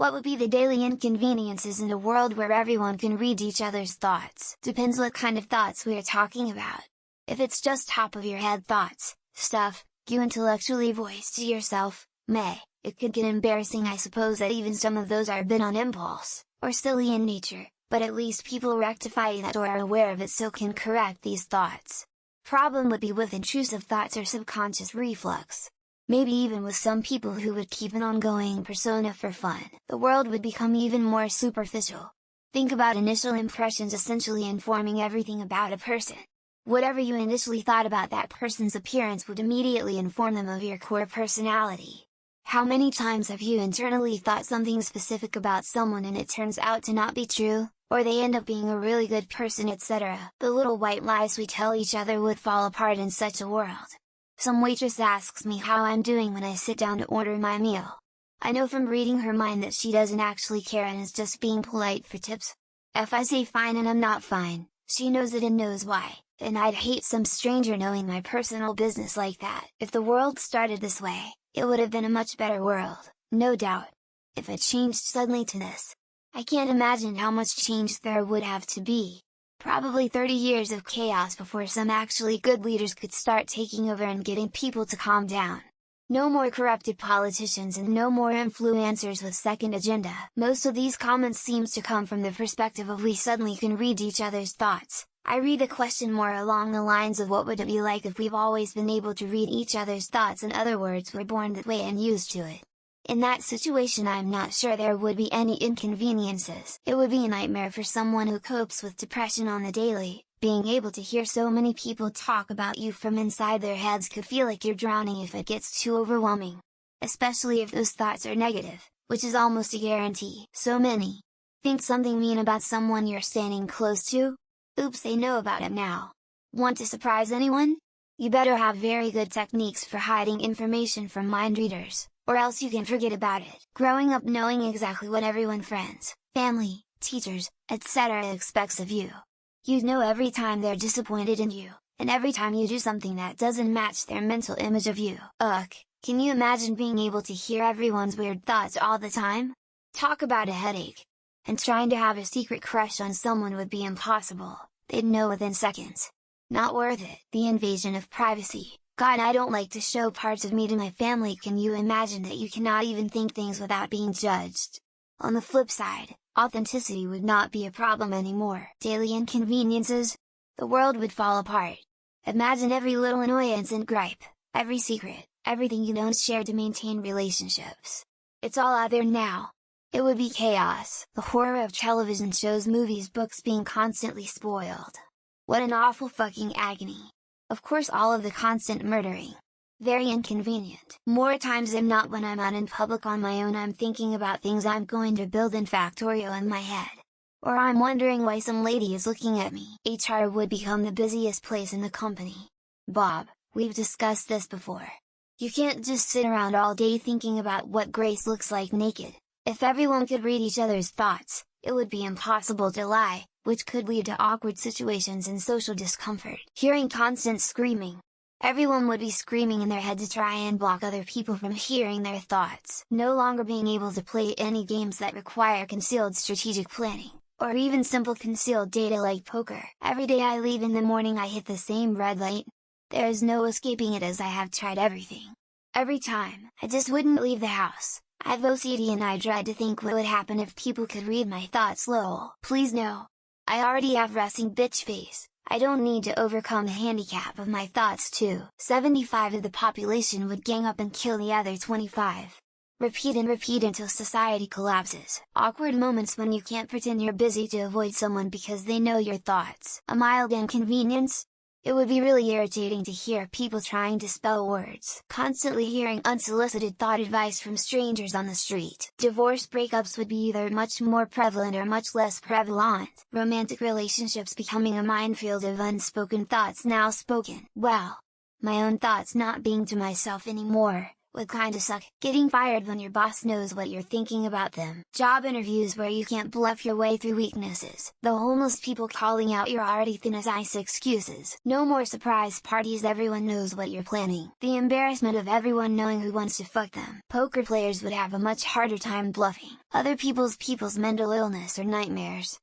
What would be the daily inconveniences in a world where everyone can read each other's thoughts? Depends what kind of thoughts we are talking about. If it's just top of your head thoughts, stuff you intellectually voice to yourself, it could get embarrassing. I suppose that even some of those are a bit on impulse, or silly in nature, but at least people rectify that or are aware of it so can correct these thoughts. Problem would be with intrusive thoughts or subconscious reflux. Maybe even with some people who would keep an ongoing persona for fun, the world would become even more superficial. Think about initial impressions essentially informing everything about a person. Whatever you initially thought about that person's appearance would immediately inform them of your core personality. How many times have you internally thought something specific about someone and it turns out to not be true, or they end up being a really good person, etc. The little white lies we tell each other would fall apart in such a world. Some waitress asks me how I'm doing when I sit down to order my meal. I know from reading her mind that she doesn't actually care and is just being polite for tips. If I say fine and I'm not fine, she knows it and knows why, and I'd hate some stranger knowing my personal business like that. If the world started this way, it would have been a much better world, no doubt. If it changed suddenly to this, I can't imagine how much change there would have to be. Probably 30 years of chaos before some actually good leaders could start taking over and getting people to calm down. No more corrupted politicians and no more influencers with second agenda. Most of these comments seems to come from the perspective of we suddenly can read each other's thoughts. I read the question more along the lines of what would it be like if we've always been able to read each other's thoughts. In other words, we're born that way and used to it. In that situation I'm not sure there would be any inconveniences. It would be a nightmare for someone who copes with depression on the daily. Being able to hear so many people talk about you from inside their heads could feel like you're drowning if it gets too overwhelming. Especially if those thoughts are negative, which is almost a guarantee. So many. Think something mean about someone you're standing close to? Oops, they know about it now. Want to surprise anyone? You better have very good techniques for hiding information from mind readers, or else you can forget about it. Growing up knowing exactly what everyone, friends, family, teachers, etc. expects of you. You'd know every time they're disappointed in you, and every time you do something that doesn't match their mental image of you. Ugh, can you imagine being able to hear everyone's weird thoughts all the time? Talk about a headache! And trying to have a secret crush on someone would be impossible, they'd know within seconds. Not worth it. The invasion of privacy. God, I don't like to show parts of me to my family. Can you imagine that you cannot even think things without being judged? On the flip side, authenticity would not be a problem anymore. Daily inconveniences? The world would fall apart. Imagine every little annoyance and gripe, every secret, everything you don't share to maintain relationships. It's all out there now. It would be chaos. The horror of television shows, movies, books being constantly spoiled. What an awful fucking agony. Of course, all of the constant murdering. Very inconvenient. More times than not when I'm out in public on my own I'm thinking about things I'm going to build in Factorio in my head. Or I'm wondering why some lady is looking at me. HR would become the busiest place in the company. Bob, we've discussed this before. You can't just sit around all day thinking about what Grace looks like naked. If everyone could read each other's thoughts, it would be impossible to lie, which could lead to awkward situations and social discomfort. Hearing constant screaming. Everyone would be screaming in their head to try and block other people from hearing their thoughts. No longer being able to play any games that require concealed strategic planning, or even simple concealed data like poker. Every day I leave in the morning I hit the same red light. There is no escaping it as I have tried everything. Every time, I just wouldn't leave the house. I've OCD and I dread to think what would happen if people could read my thoughts. Lol. Please no. I already have resting bitch face. I don't need to overcome the handicap of my thoughts too. 75 of the population would gang up and kill the other 25. Repeat and repeat until society collapses. Awkward moments when you can't pretend you're busy to avoid someone because they know your thoughts. A mild inconvenience? It would be really irritating to hear people trying to spell words. Constantly hearing unsolicited thought advice from strangers on the street. Divorce breakups would be either much more prevalent or much less prevalent. Romantic relationships becoming a minefield of unspoken thoughts now spoken. Well, my own thoughts not being to myself anymore, would kinda suck, getting fired when your boss knows what you're thinking about them, job interviews where you can't bluff your way through weaknesses, the homeless people calling out your already thin as ice excuses, no more surprise parties, everyone knows what you're planning, the embarrassment of everyone knowing who wants to fuck them. Poker players would have a much harder time bluffing other people's mental illness or nightmares.